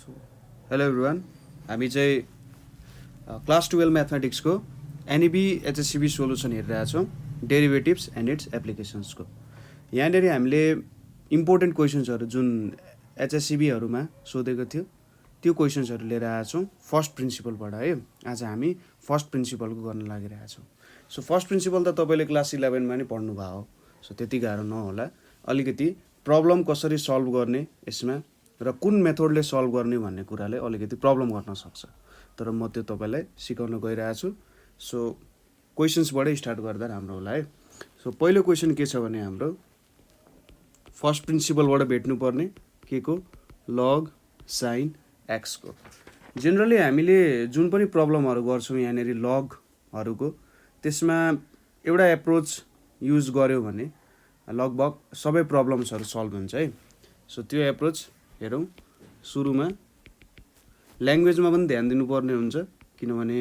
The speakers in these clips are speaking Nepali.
हेलो एभ्रिवान, हामी चाहिँ क्लास 12 म्याथमेटिक्सको एनइबी एचएससिबी सोल्युसन हेरिरहेको छौँ, डेरिभेटिभ्स एन्ड इट्स एप्लिकेसन्सको। यहाँनिर हामीले इम्पोर्टेन्ट क्वेसन्सहरू जुन एचएससिबीहरूमा सोधेको थियो त्यो क्वेसन्सहरू लिएर आएको छौँ फर्स्ट प्रिन्सिपलबाट है। आज हामी फर्स्ट प्रिन्सिपलको गर्न लागिरहेछौँ। सो फर्स्ट प्रिन्सिपल त तपाईँले क्लास 11मा नि पढ्नु भयो हो, सो त्यति गाह्रो नहोला। अलिकति प्रब्लम कसरी सल्भ गर्ने यसमा र कुन मेथडले सल्भ गर्ने भन्ने कुराले अलिकति प्रब्लम गर्न सक्छ, तर म त्यो तपाईँलाई सिकाउन गइरहेको छु। सो क्वेसन्सबाटै स्टार्ट गर्दा राम्रो होला है। सो पहिलो क्वेसन के छ भने हाम्रो फर्स्ट प्रिन्सिपलबाट भेट्नुपर्ने के को लग साइन एक्सको। जेनरली हामीले जुन पनि प्रब्लमहरू गर्छौँ यहाँनिर लगहरूको, त्यसमा एउटा एप्रोच युज गर्यो भने लगभग सबै प्रब्लम्सहरू सल्भ हुन्छ है। सो त्यो एप्रोच हेरौँ। सुरुमा ल्याङ्ग्वेजमा पनि ध्यान दिनुपर्ने हुन्छ, किनभने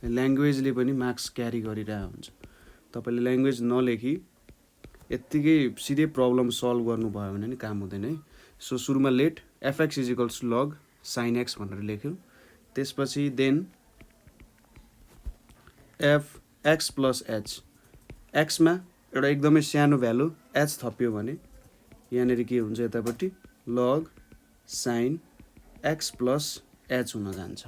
ल्याङ्ग्वेजले पनि मार्क्स क्यारी गरिरहेको हुन्छ। तपाईँले ल्याङ्ग्वेज नलेखी यत्तिकै सिधै प्रब्लम सल्भ गर्नुभयो भने नि काम हुँदैन है। सो सुरुमा let F X is equals to log sine X भनेर लेख्यौँ। त्यसपछि then F X plus H, एक्समा एउटा एकदमै सानो भ्यालु एच थप्यो भने यहाँनिर के हुन्छ, यतापट्टि लग साइन एक्स प्लस एच हुन जान्छ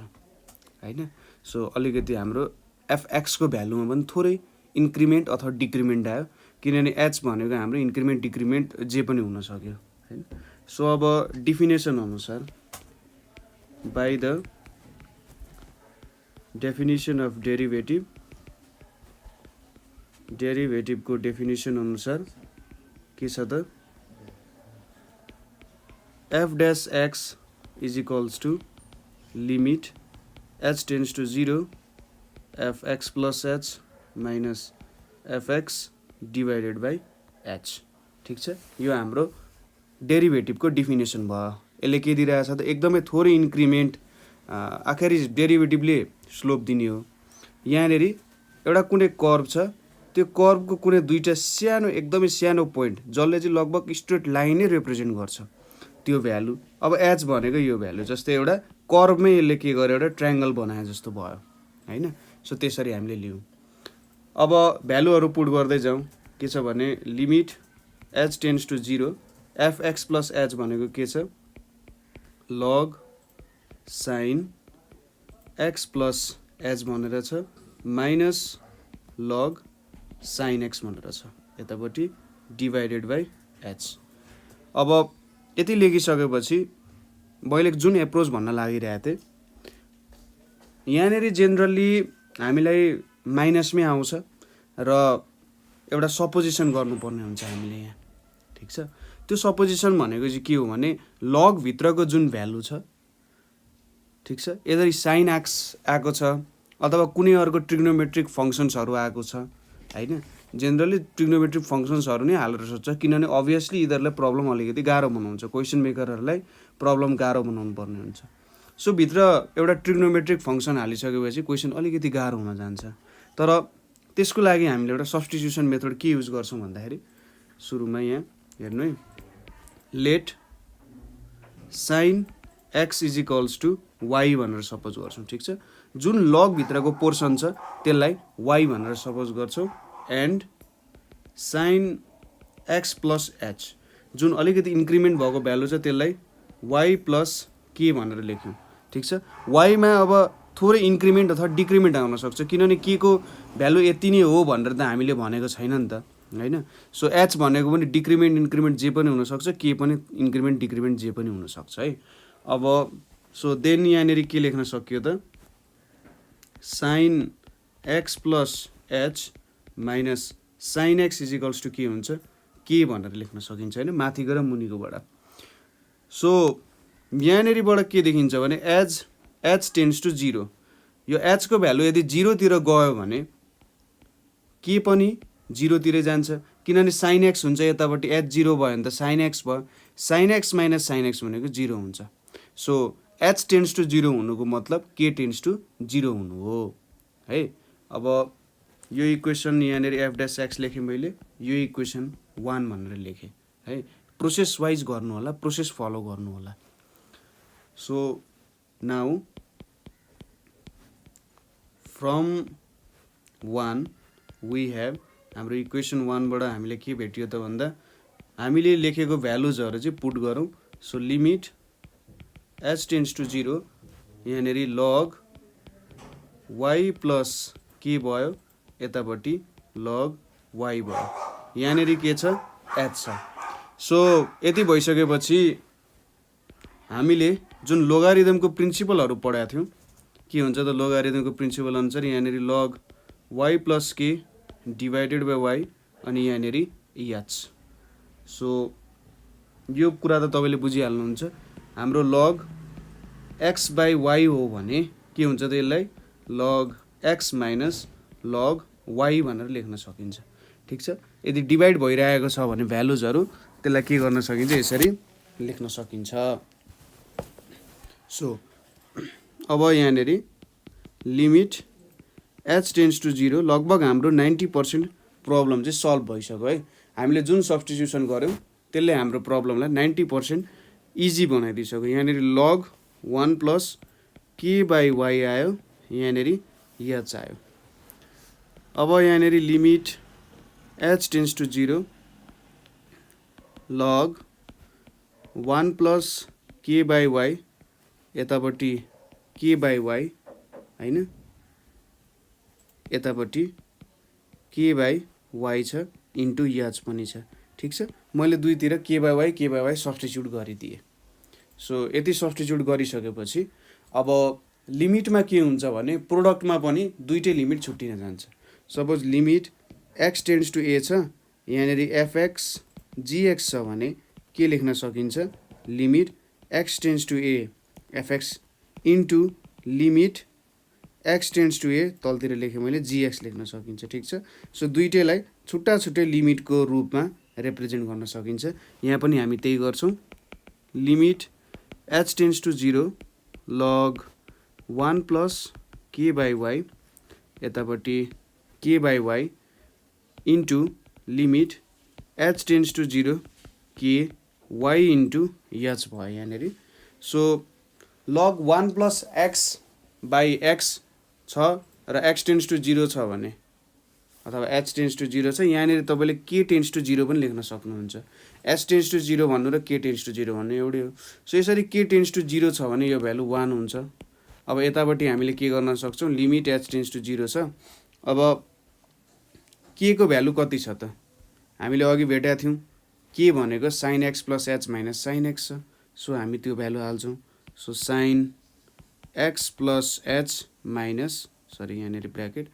होइन। सो अलिकति हाम्रो एफएक्सको भ्यालुमा पनि थोरै इन्क्रिमेन्ट अथवा डिक्रिमेन्ट आयो, किनभने एच भनेको हाम्रो इन्क्रिमेन्ट डिक्रिमेन्ट जे पनि हुन सक्यो होइन। सो अब डिफिनेसन अनुसार बाई द डेफिनेसन अफ डेरिभेटिभको डेफिनेसन अनुसार के छ त, F dash X is equals to limit H tends to 0 F X plus H minus F X divided by H. ठिक छ, यो हाम्रो डेरिभेटिभको डिफिनेसन भयो। यसले के दिइरहेछ त, एकदमै थोरै इन्क्रिमेन्ट, आखिरी डेरिभेटिभले स्लोप दिने हो। यहाँनिर एउटा कुनै कर्भ छ, त्यो कर्भको कुनै दुईवटा सानो एकदमै सानो पोइन्ट जसले चाहिँ लगभग स्ट्रेट लाइनै रिप्रेजेन्ट गर्छ, त्यो भ्यालु। अब एच भनेको यो भ्यालु, जस्तै एउटा कर्भमै यसले के गर्यो, एउटा ट्रायङ्गल बनाए जस्तो भयो होइन। सो त्यसरी हामीले लियौँ। अब भ्यालुहरू पुट गर्दै जाउँ। के छ भने limit H tends to 0 F X plus H भनेको के छ, log sine x plus H भनेर छ, माइनस लग साइन एक्स भनेर छ, यतापट्टि डिभाइडेड बाई एच। अब यति लेखिसकेपछि मैले जुन एप्रोच भन्न लागिरहेको थिएँ, यहाँनिर जेनरली हामीलाई माइनसमै आउँछ र एउटा सपोजिसन गर्नुपर्ने हुन्छ हामीले यहाँ। ठिक छ, त्यो सपोजिसन भनेको चाहिँ के हो भने लगभित्रको जुन भ्यालु छ, ठिक छ, यदि साइन एक्स आएको छ अथवा कुनै अर्को ट्रिग्नोमेट्रिक फङ्सन्सहरू आएको छ होइन। जेनरली ट्रिग्नोमेट्रिक फङ्सन्सहरू नै हालेर सोध्छ, किनभने अभियसली यिनीहरूलाई प्रब्लम अलिकति गाह्रो बनाउँछ, क्वेसन मेकरहरूलाई प्रब्लम गाह्रो बनाउनु पर्ने हुन्छ। सो भित्र एउटा ट्रिग्नोमेट्रिक फङ्सन हालिसकेपछि क्वेसन अलिकति गाह्रो हुन जान्छ। तर त्यसको लागि हामीले एउटा सब्स्टिट्युसन मेथड के युज गर्छौँ भन्दाखेरि, सुरुमा यहाँ हेर्नु है, let sine X is equals to Y भनेर सपोज गर्छौँ। ठिक छ, जुन लगभित्रको पोर्सन छ त्यसलाई वाई भनेर सपोज गर्छौँ, and sine x plus H, जुन अलिकति इन्क्रिमेन्ट भएको भ्यालु छ त्यसलाई वाई प्लस के भनेर लेख्यौँ। ठिक छ, वाईमा अब थोरै इन्क्रिमेन्ट अथवा डिक्रिमेन्ट आउन सक्छ, किनभने के को भ्यालु यति नै हो भनेर त हामीले भनेको छैन नि त होइन। सो एच भनेको पनि डिक्रिमेन्ट इन्क्रिमेन्ट जे पनि हुनसक्छ, के पनि इन्क्रिमेन्ट डिक्रिमेन्ट जे पनि हुनसक्छ है। अब सो देन यहाँनिर के लेख्न सकियो त, sine x plus H minus sine X is equals to के हुन्छ, के भनेर लेख्न सकिन्छ होइन, माथिको र मुनिकोबाट। सो यहाँनिरबाट के देखिन्छ भने एच टेन्स टु 0, यो एचको भ्यालु यदि 0तिर गयो भने के पनि 0तिर जान्छ, किनभने साइन एक्स हुन्छ यतापट्टि, एच 0 भयो भने त साइन एक्स भयो, sine x minus sine x भनेको 0 हुन्छ। सो एच टेन्स टु 0 हुनुको मतलब के टेन्स टु 0 हुनु हो है। अब यो इक्वेसन यहाँनिर एफ डैश एक्स लेखेँ मैले, यो इक्वेसन 1 भनेर लेखेँ है। प्रोसेस वाइज गर्नु होला, प्रोसेस फलो गर्नु होला। So now from 1 we have हाम्रो इक्वेसन 1 बाट हामीले के भेटियो त भन्दा हामीले लेखेको भ्यालुजहरु चाहिँ पुट गरौँ। So limit h tends to 0 यहाँनेरि log y प्लस के भयो, यतापट्टि log y भयो, यहाँनेरि के छ h छ। सो यति भइसकेपछि हामीले जुन लोगारिदमको प्रिन्सिपलहरु पढाएको थियौं के हुन्छ त लोगारिदमको प्रिन्सिपल अनुसार यहाँनेरि log y प्लस के डिवाइडेड बाइ y अनि यहाँनेरि h। सो यो कुरा त तपाईले बुझिहाल्नुहुन्छ। हाम्रो log x बाइ y हो भने के हुन्छ त यसलाई log x minus log y भनेर लेख्न सकिन्छ। ठीक छ। यदि डिवाइड भइरहेको छ भने भ्यालुजहरु त्यसलाई के गर्न सकिन्छ यसरी लेख्न सकिन्छ। सो अब यहाँनेरि लिमिट h टेन्ड्स टु 0 लगभग हाम्रो 90% प्रब्लम चाहिँ सल्भ भइसक्यो है। हामीले जुन सब्स्टिट्युसन गर्यौं त्यसले हाम्रो प्रब्लमलाई 90% इजी बनाइदिसक्यो। यहाँनेरि log 1 plus k by y आयो, यहाँनेरि h आयो। अब यहाँनेरि limit h tends to 0 log 1 plus k by y यतापट्टि k बाइ y हैन, यतापट्टि k बाइ y छ इन्टु h पनि छ। ठीक छ। मैले दुईतिर k बाइ y सब्स्टिट्युट गरिदिए। सो यति सब्स्टिट्युट गरिसकेपछि अब लिमिटमा के हुन्छ भने प्रोडक्टमा पनि दुईटै लिमिट छुट्टिन जान्छ। Suppose limit x tends to a छ, यहाँनेरि fx gx छ भने के लेख्न सकिन्छ limit x tends to a fx into limit x tends to a तलतिर लेखे मैले gx लेख्न सकिन्छ। ठीक छ। सो दुईटैलाई छुट्टा छुट्टै लिमिटको रूपमा रिप्रेजेन्ट गर्न सकिन्छ। यहाँ पनि हामी त्यही गर्छौं। Limit h tends to 0 log 1 plus k by y यतापट्टि k by y into limit h tends to 0 k y into h भयो यहाँनेरि। So log 1 plus x by x छ र x टेन्ड्स टु 0 छ भने अथवा h टेन्ड्स टु 0 छ, यहाँनेरि तपाईले k टेन्ड्स टु 0 पनि लेख्न सक्नुहुन्छ। h टेन्ड्स टु 0 भन्नु र k टेन्ड्स टु 0 भन्नु एउटै हो। सो यसरी k टेन्ड्स टु 0 छ भने यो भ्यालु 1 हुन्छ। अब यतापट्टि हामीले के गर्न सक्छौं लिमिट h टेन्ड्स टु 0 छ। अब k को भ्यालु कति छ त हामीले अघि भेटेका थियौं k भनेको sin x plus h minus sin x छ। सो हामी त्यो भ्यालु हाल्छौं। So sin x plus h minus यहाँनेरि ब्र्याकेट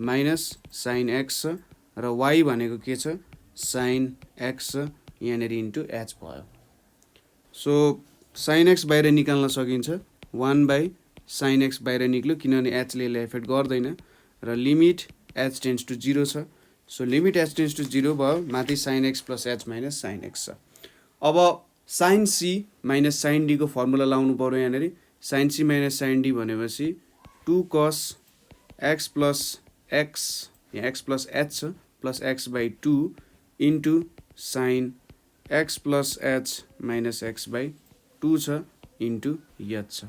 माइनस sin x छ र y भनेको के छ sin x छ यहाँनेरि इन्टु h भयो। सो sin x बाहिर निकाल्न सकिन्छ 1 बाइ sin x बाहिर निक्ल्यो किनभने h ले यसलाई इफेक्ट गर्दैन र लिमिट h टेन्ड्स टु 0 छ। So limit h tends to 0 भयो, माथि sin x plus h minus sin x छ। अब sin c minus sin d को फर्मुला लाउनु पर्यो। यहाँनेरि sin c minus sin d भनेपछि 2 cos x प्लस x यहाँ x प्लस h छ plus x by 2 into sin x plus h minus x by 2 छ इन्टु h छ।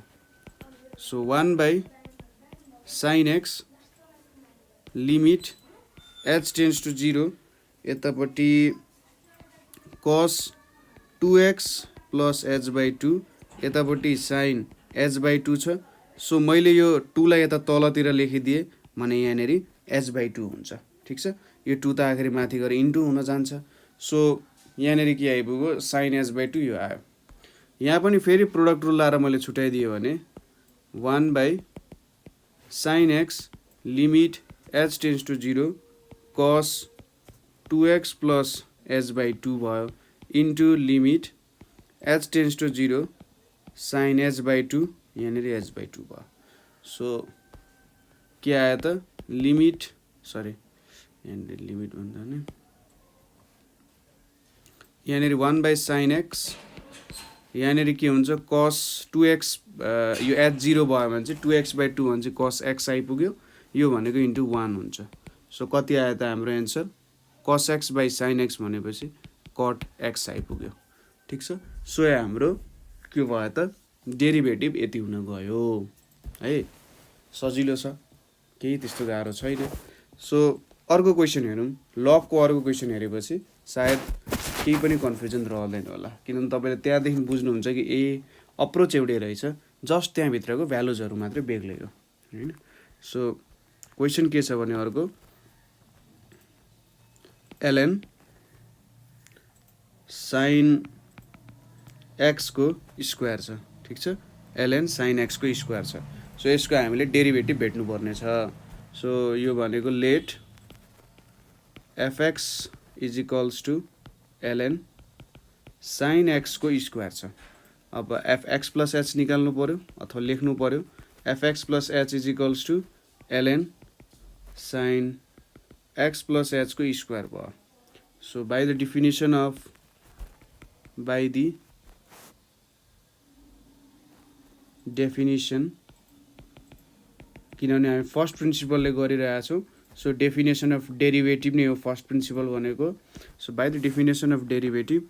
So 1 by sin x limit h tends to 0 यतापट्टि cos 2x plus h by 2 यतापट्टि sin h बाइ 2 छ। सो मैले यो 2 लाई यता तलतिर लेखिदिए भने यहाँनेरि h बाइ 2 हुन्छ। ठीक छ। यो 2 त आखिरी माथि गएर इन्टु हुन जान्छ। सो यहाँनेरि के आइपुग्यो sin h बाइ 2 यो आयो। यहाँ पनि फेरि प्रोडक्ट रुल लाएर मैले छुटाइदिए भने 1 by sin x limit h tends to 0 cos 2x plus h by 2 भयो into limit h tends to 0 sin h by 2 यहाँनेरि h बाइ 2 भयो। सो के आयो त लिमिट यहाँनेरि लिमिट भन्दा नि यहाँनेरि 1 बाइ sin x यहाँनेरि के हुन्छ cos 2x यो h 0 भयो भने चाहिँ 2x बाइ 2 भने चाहिँ cos x आइपुग्यो, यो भनेको इन्टु 1 हुन्छ। सो कति आयो त हाम्रो answer cos x by sin x भनेपछि cot x आइपुग्यो। ठीक छ। सो हाम्रो के भयो त डेरिभेटिभ यति हुन गयो है। सजिलो छ, केही त्यस्तो गाह्रो छैन। सो अर्को क्वेसन हेरौँ। लगको अर्को क्वेसन हेरेपछि सायद केही पनि कन्फ्युजन रहँदैन होला, किनभने तपाईँले त्यहाँदेखि बुझ्नुहुन्छ कि ए अप्रोच एउटै रहेछ, जस्ट त्यहाँभित्रको भ्यालुजहरू मात्रै बेग्लै हो होइन। सो क्वेसन के छ भने अर्को ln sin x को स्क्वायर छ, ठिक छ, ln sin x को स्क्वायर छ। सो यसको हामीले डेरिभेटिभ भेट्नुपर्ने छ। सो यो भनेको let fx is equals to ln sin x को स्क्वायर छ। अब fx प्लस h निकाल्नु पर्यो अथवा लेख्नु पर्यो fx plus h is equals to ln sin x plus h को स्क्वायर भयो। So by the definition of definition, किनभने हामी फर्स्ट प्रिन्सिपलले गरिरहेको छौँ। सो डेफिनेसन अफ डेरिभेटिभ नै हो फर्स्ट प्रिन्सिपल भनेको। So by the definition of derivative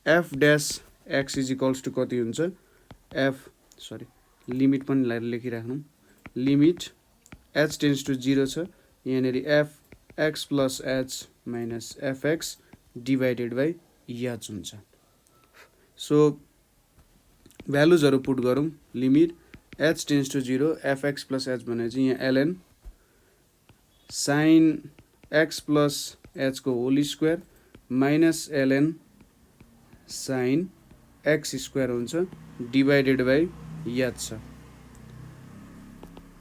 F dash X is equals to कति हुन्छ, लिमिट पनि लेखिराख्नु, लिमिट एच टेन्स टु 0 छ, यहाँनिर F X plus H minus F X divided by H हुन्छ। सो भ्यालुजहरू पुट गरौँ, limit H tends to 0 F X plus H भनेपछि यहाँ LN sine x plus H को whole square minus LN sine x square हुन्छ डिभाइडेड बाई एच छ।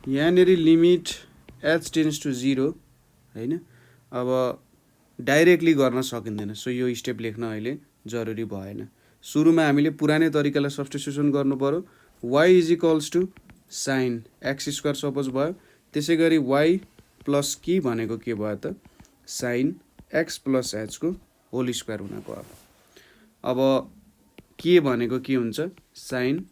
यहाँनिर लिमिट एच टेन्स टु 0 होइन। अब डाइरेक्टली गर्न सकिँदैन, सो यो स्टेप लेख्न अहिले जरुरी भएन। सुरुमा हामीले पुरानै तरिकालाई सब्स्टिट्युसन गर्नु पर्यो। y is equals to sine x square suppose भयो, त्यसै गरी y प्लस के भनेको के भयो त साइन एक्स प्लस एच को होल स्क्वायर हुन गयो। अब के भनेको के हुन्छ साइन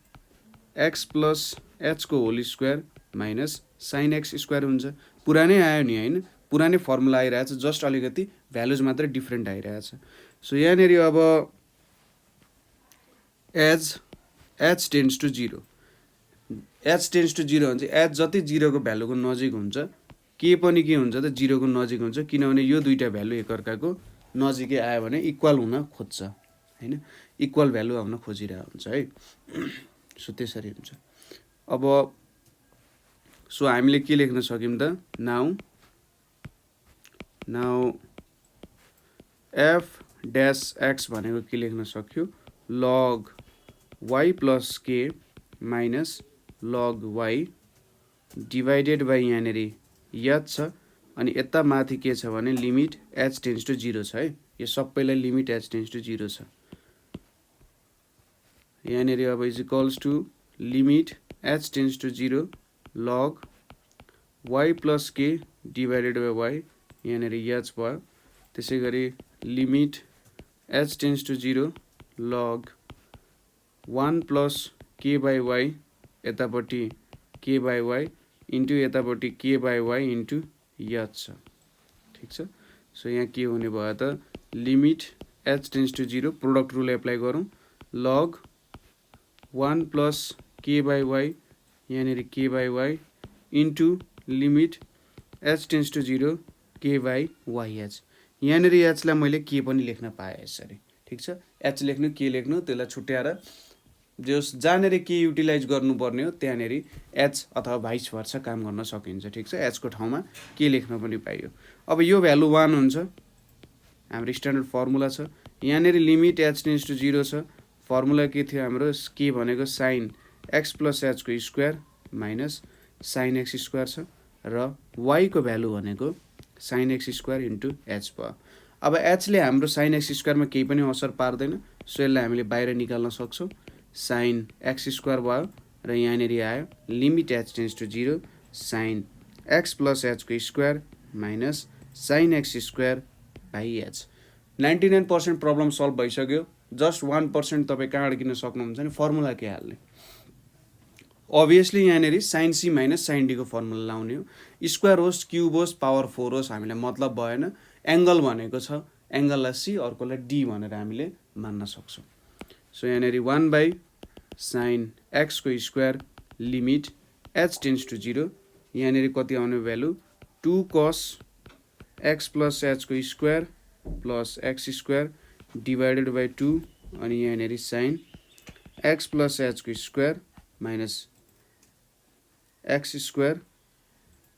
एक्स प्लस एच को whole square minus sine x square हुन्छ। पुरानै आयो नि होइन, पुरानै फर्मुला आइरहेछ, जस्ट अलिकति भ्यालुज मात्रै डिफ्रेन्ट आइरहेछ। सो यहाँनिर अब h tends to 0, h tends to 0 हुन्छ, एच जति 0 को भ्यालुको नजिक हुन्छ के पनि के हुन्छ त 0 को नजिक हुन्छ, किनभने यो दुईटा भ्यालु एकअर्काको नजिकै आयो भने इक्वल हुन खोज्छ होइन, इक्वल भ्यालु आउन खोजिरहेको हुन्छ है। सो त्यसरी हुन्छ। अब सो हामीले के लेख्न सक्यौँ त नाउ एफ ड्यास एक्स भनेको के लेख्न सक्यो लग y प्लस के minus log y divided by यहाँनिर एच छ, अनि यता माथि के छ भने लिमिट एच टेन्स टु 0 छ है। यो सबैलाई लिमिट एच टेन्स टु 0 छ। यहाँनिर अब is equals to limit H tends to 0 log y plus k divided by y, यहाँनिर एच भयो। त्यसै गरी limit H tends to 0 log 1 plus k by y, यतापट्टि के बाई वाई इन्टु यतापट्टि k by y into H छ, ठिक छ। सो यहाँ के हुने भयो त limit H tends to 0 product rule apply गरौँ, log 1 plus k by y, यहाँनिर k by y into limit H tends to 0 k by Y H. यहाँनिर एचलाई मैले के पनि लेख्न पाएँ यसरी, ठिक छ। एच लेख्नु के लेख्नु त्यसलाई छुट्याएर जस जहाँनिर के युटिलाइज गर्नुपर्ने हो त्यहाँनिर एच अथवा भाइस भर्सा काम गर्न सकिन्छ, ठिक छ। एचको ठाउँमा के लेख्न पनि पाइयो। अब यो भ्यालु 1 हुन्छ, हाम्रो स्ट्यान्डर्ड फर्मुला छ। यहाँनिर लिमिट एच टेन्स टु 0 छ, फर्मुला के थियो हाम्रो के भनेको साइन एक्स प्लस एच को square minus sine x square छ, र वाई को भ्यालु भनेको sine x square into H भयो। अब एचले हाम्रो साइन एक्स स्क्वायरमा केही पनि असर पार्दैन, सो यसलाई हामीले बाहिर निकाल्न सक्छौँ। साइन एक्स स्क्वायर भयो र यहाँनिर आयो limit H tends to 0 sine x plus H को square minus sine x square by H. 99% problem solve भइसक्यो। जस्ट 1% तपाईँ कहाँ अड्किन सक्नुहुन्छ भने फर्मुला के हाल्ने। अभियसली यहाँनिर sine c minus sine d को फर्मुला लाउने हो। स्क्वायर होस् क्युब होस् पावर 4 होस् हामीलाई मतलब भएन। एङ्गल भनेको छ, एङ्गललाई सी अर्कोलाई डी भनेर हामीले मान्न सक्छौँ। सो यहाँनिर 1 बाई sin x को square limit h tends to 0 यहाँनिर कति आउने value 2 cos x plus h को square plus x square divided by 2 अनि यहाँनिर sin x प्लस h को square minus x square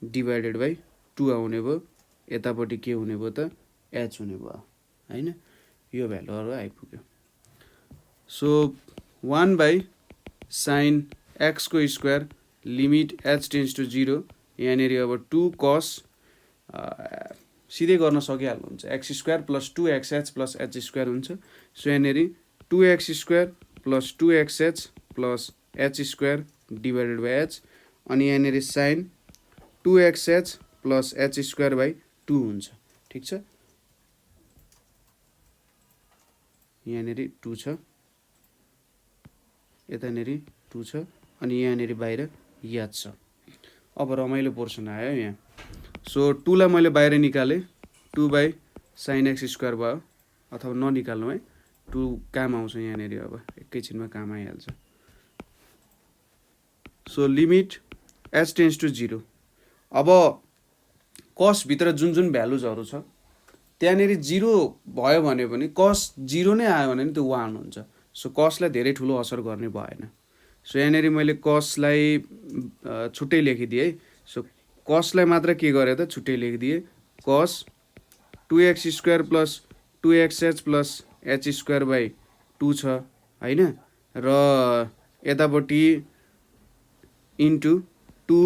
divided by 2 आउने भयो यतापट्टि के हुने भयो त h हुने भयो हैन यो भ्यालुहरु आइपुग्यो सो 1 बाई sin x को square limit h tends to 0 यहाँनिर अब 2 cos सिधै गर्न सकिहाल्नुहुन्छ x square plus 2xh plus h square हुन्छ सो यहाँनिर 2x square plus 2xh plus h square divided by h अनि यहाँनिर sin 2xh plus h square by 2 हुन्छ ठीक छ यहाँनिर 2 छ यतानिर 2 छ अनि यहाँनिर बाहिर याद छ अब रमाइलो पोर्सन आयो यहाँ सो 2 लाई मैले बाहिर निकाले 2 बाई sin x स्क्वायर भयो अथवा ननिकाल्नु है 2 काम आउँछ यहाँनिर अब एकैछिनमा काम आइहाल्छ so limit h tends to 0 अब cos भित्र जुन जुन भ्यालुजहरु छ त्यहाँनिर 0 भयो भने पनि cos 0 नै आयो भने त्यो 1 हुन्छ सो cos लाई धेरै ठुलो असर गर्ने भएन सो यहाँनिर मैले cos लाई छुट्टै लेखिदिए है सो cos लाई मात्र के गरे त छुट्टै लेखिदिए cos 2x square plus 2xh plus h square by 2 छ हैन र यतापट्टि इन्टु 2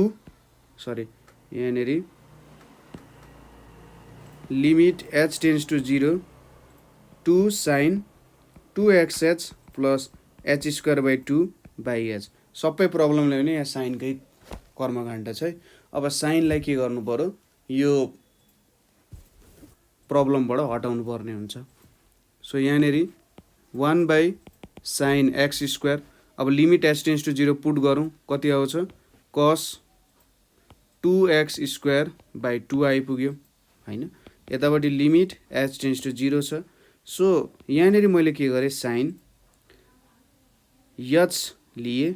सरी यहाँनिर limit h tends to 0 2 sin 2xh plus h square by 2 by h सबै प्रब्लमले पनि यहाँ साइनकै कर्मकाण्ड छ है अब साइनलाई के गर्नु पर्यो यो प्रब्लमबाट हटाउनु पर्ने हुन्छ सो यहाँनिर 1 बाई sin x स्क्वायर अब limit h tends to 0 put गरौँ कति आउँछ cos 2x स्क्वायर बाई 2 आइपुग्यो हैन यतापट्टि लिमिट h टेन्स टु 0 छ सो यहाँनिर मैले के गरे sin h लिए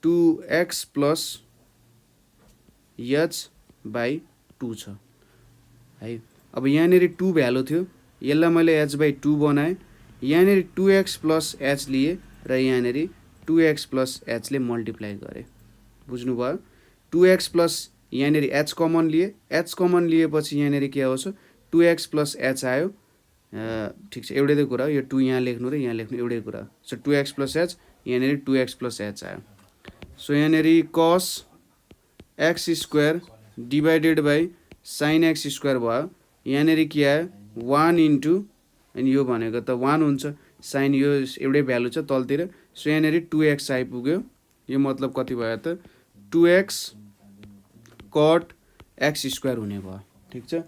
2x प्लस h बाई 2 छ है अब यहाँनिर 2 भ्यालु थियो यसलाई मैले h बाई 2 बनाएँ यहाँनिर 2x प्लस h लिए र यहाँनिर 2x प्लस h ले मल्टिप्लाई गरे बुझ्नुभयो 2x प्लस यहाँनिर h कमन लिए h कमन लिएपछि यहाँनिर के आउँछ 2x प्लस h आयो ठीक छ एउटै कुरा यो 2 यहाँ लेख्नु र यहाँ लेख्नु एउटै कुरा सो 2x प्लस h यहाँनिर 2x प्लस h आयो सो यहाँनिर cos x square divided by sin x square भयो यहाँनिर के आयो 1 इन्टु अनि यो भनेको त 1 हुन्छ sin यो एउटै भ्यालु छ तलतिर सो यहाँनिर 2x आइपुग्यो यो मतलब कति भयो त 2x cot x स्क्वायर हुने भयो ठीक छ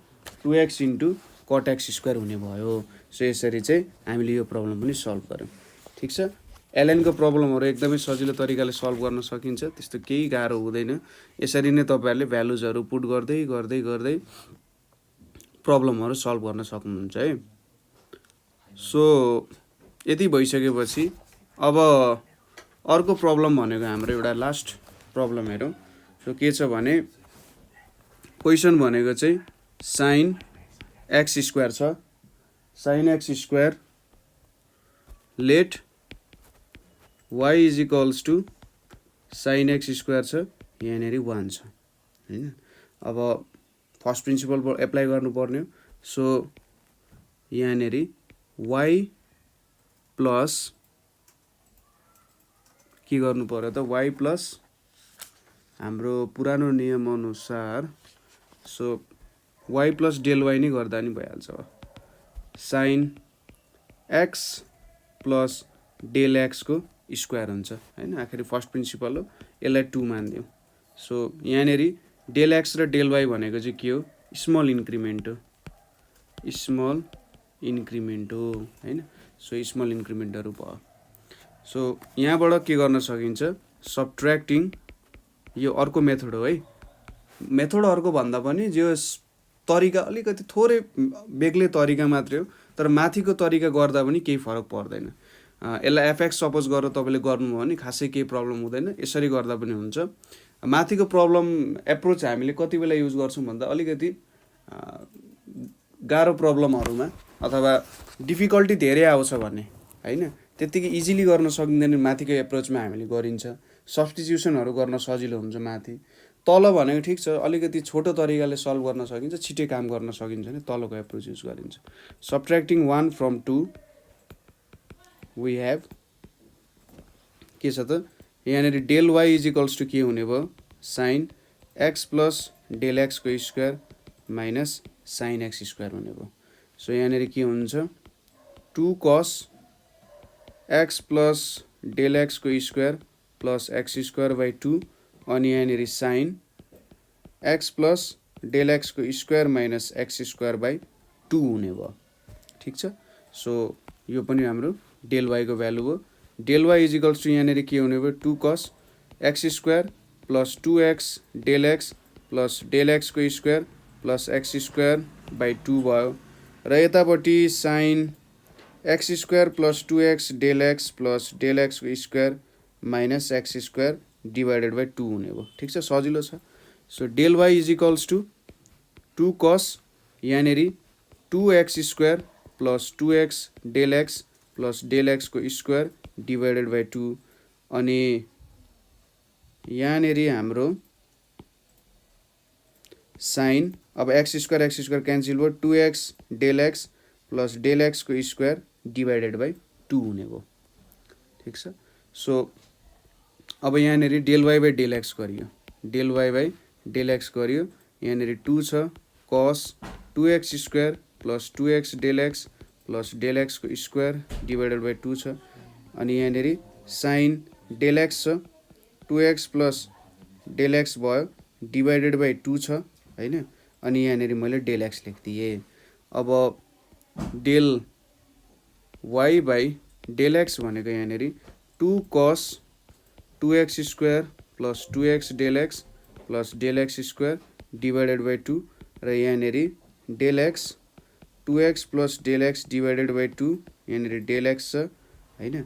2x into cot x square हुने भयो सो यसरी चाहिँ हामीले यो प्रब्लम पनि सल्भ गर्यौं ठीक छ एलएन को प्रब्लमहरु एकदमै सजिलो तरिकाले सल्भ गर्न सकिन्छ त्यस्तो केही गाह्रो हुँदैन यसरी नै तपाईहरुले भ्यालुजहरु पुट गर्दै गर्दै गर्दै प्रब्लमहरु सल्भ गर्न सक्नुहुन्छ है सो यति भइसकेपछि अब अर्को प्रब्लम भनेको हाम्रो एउटा लास्ट प्रब्लम हेरौं सो के छ भने क्वेशन भनेको चाहिँ sin x स्क्वायर छ sin x square late y is equals to sin x square छ यहाँनिर 1 छ हैन अब फर्स्ट प्रिन्सिपल एप्लाई गर्नु पर्ने हो सो यहाँनिर y प्लस के गर्नु पर्यो त y प्लस हाम्रो पुरानो नियम अनुसार so y plus del y नै गर्दा नि भइहाल्छ sin x plus del x को स्क्वायर हुन्छ हैन आखिर फर्स्ट प्रिन्सिपल हो यसलाई 2 मान्दियौ सो यहाँनेरि डेल x र डेल y भनेको चाहिँ के हो स्मल इन्क्रिमेन्ट हो हैन सो स्मल इन्क्रिमेन्टहरु भयो सो यहाँबाट के गर्न सकिन्छ सबट्र्याक्टिङ यो अर्को मेथड हो है मेथड अर्को भन्दा पनि जो तरिका अलिकति थोरै बेग्लै तरिका मात्रै हो तर माथिको तरिका गर्दा पनि केही फरक पर्दैन यसलाई एफएक्स सपोज गरेर तपाईँले गर्नुभयो भने खासै केही प्रब्लम हुँदैन, यसरी गर्दा पनि हुन्छ। माथिको प्रब्लम एप्रोच हामीले कति बेला युज गर्छौँ भन्दा अलिकति गाह्रो प्रब्लमहरूमा अथवा डिफिकल्टी धेरै आउँछ भने होइन, त्यत्तिकै इजिली गर्न सकिँदैन माथिको एप्रोचमा हामीले गरिन्छ। सब्स्टिट्युसनहरू गर्न सजिलो हुन्छ माथि। तल भनेको ठिक छ, अलिकति छोटो तरिकाले सल्भ गर्न सकिन्छ, छिटै काम गर्न सकिन्छ भने तलको एप्रोच युज गरिन्छ। सब्ट्र्याक्टिङ 1 from 2 वी हेभ के छ त यहाँनिर del Y is equals to के हुने भयो, साइन एक्स प्लस डेल एक्सको square minus sine x square हुने भयो। सो यहाँनिर के हुन्छ 2 cos एक्स प्लस डेल एक्सको square plus X square by 2 अनि यहाँनिर साइन एक्स प्लस डेल एक्सको square minus X square by 2 हुने भयो। ठिक छ। सो यो पनि हाम्रो डेल वाईको भ्यालु हो। Del Y is equals to यहाँनिर के हुने भयो 2 cos X square plus 2x del x plus del एक्सको square plus X square by 2 भयो र यतापट्टि sine x square plus 2x del x plus del एक्सको square minus X square divided by 2 हुने भयो। ठिक छ, सजिलो छ। So del Y is equals to 2 cos यहाँनिर 2x square plus 2x del x plus del एक्सको स्क्वायर डिभाइडेड बाई 2 अनि यहाँनिर हाम्रो साइन अब एक्स स्क्वायर क्यान्सल भयो 2x del x plus del एक्सको स्क्वायर डिभाइडेड बाई 2 हुने भयो। ठिक छ। सो अब यहाँनिर del y by del x गरियो, del y by del x गरियो, यहाँनिर 2 छ cos 2x square plus 2x del x plus del एक्सको स्क्वायर डिभाइडेड बाई 2 छ अनि यहाँनिर साइन डेल एक्स छ 2x प्लस डेल एक्स भयो डिभाइडेड बाई 2 छ होइन अनि यहाँनिर मैले डेल एक्स लेखिदिएँ। अब del y by del x भनेको यहाँनिर 2 cos 2x square plus 2x del x plus del x square divided by 2 र यहाँनिर del x 2x plus del x divided by 2 यहाँनिर डेल एक्स छ होइन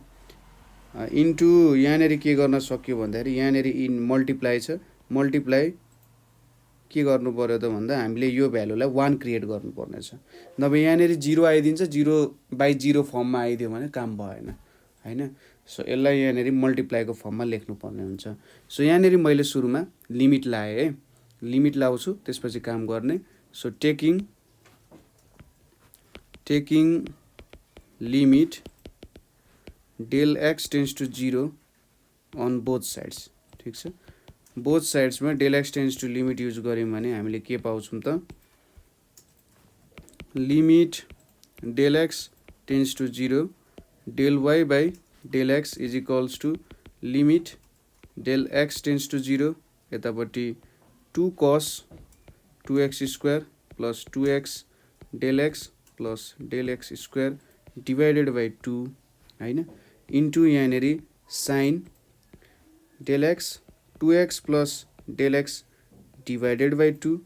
इन्टु यहाँनिर के गर्न सक्यो भन्दाखेरि यहाँनिर इन मल्टिप्लाई छ, मल्टिप्लाई के गर्नु पर्यो त भन्दा हामीले यो भ्यालुलाई 1 क्रिएट गर्नुपर्ने छ, नभए यहाँनिर 0 आइदिन्छ, 0/0 फर्ममा आइदियो भने काम भएन होइन। सो यसलाई यहाँनिर मल्टिप्लाईको फर्ममा लेख्नुपर्ने हुन्छ। सो यहाँनिर मैले सुरुमा लिमिट लाएँ है, लिमिट लाउँछु त्यसपछि काम गर्ने। So taking limit del x tends to 0 on both sides. ठिक छ, बोथ साइड्समा del x tends to limit use गऱ्यौँ भने हामीले के पाउँछौँ त limit del x tends to 0 del y by del x is equals to limit del x tends to 0 यतापट्टि 2 cos 2x square plus 2x del x plus del x square divided by 2 होइन इन्टु यहाँनिर sine del x 2x plus del x divided by 2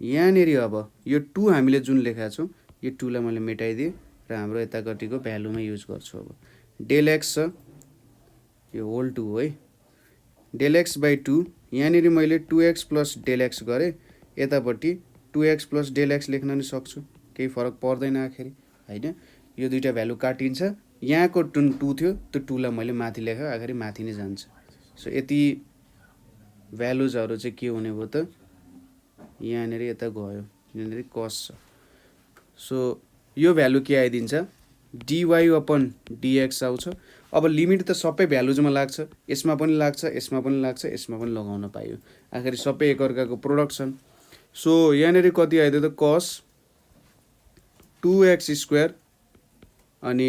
यहाँनिर अब यो 2 हामीले जुन लेखेका छौँ यो 2 लाई मैले मेटाइदिएँ र हाम्रो यतापट्टिको भ्यालुमा युज गर्छु। अब डेल एक्स छ यो होल 2 हो है, डेल एक्स बाई 2 यहाँनिर मैले 2x प्लस डेल एक्स गरेँ, यतापट्टि 2x प्लस डेल एक्स लेख्न नि सक्छु, केही फरक पर्दैन आखिर होइन। यो दुईवटा भ्यालु काटिन्छ, यहाँको 2 थियो त्यो 2 लाई मैले माथि लेखेँ, आखिर माथि नै जान्छ। सो यति भ्यालुजहरू चाहिँ के हुने भयो त यहाँनिर यता गयो, यहाँनिर कस छ। सो यो भ्यालु के आइदिन्छ dy अपन dx आउँछ। अब लिमिट त सबै भ्यालुजमा लाग्छ, यसमा पनि लाग्छ, यसमा पनि लाग्छ, यसमा पनि लगाउन पाइयो, आखिर सबै एकअर्काको प्रोडक्ट छन्। सो यहाँनिर कति आइदियो त cos 2x स्क्वायर अनि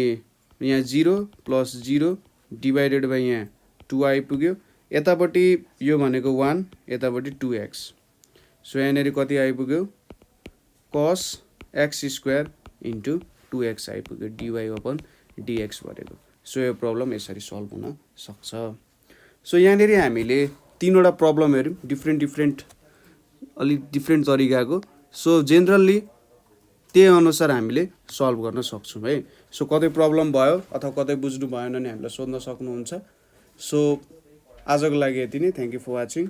यहाँ 0 प्लस 0 डिभाइडेड बाई यहाँ 2 आइपुग्यो, यतापट्टि यो भनेको 1 यतापट्टि 2x। सो यहाँनिर कति आइपुग्यो cos x square into 2x आइपुग्यो dy अपन dx भनेको। सो यो प्रब्लम यसरी सल्भ हुन सक्छ। सो यहाँनिर हामीले 3वटा प्रब्लम हेऱ्यौँ डिफ्रेन्ट अलिक डिफ्रेन्ट तरिकाको। सो जेनरली त्यही अनुसार हामीले सल्भ गर्न सक्छौँ है। सो कतै प्रब्लम भयो अथवा कतै बुझ्नु भएन भने हामीलाई सोध्न सक्नुहुन्छ। सो आजको लागि यति नै। Thank you for watching.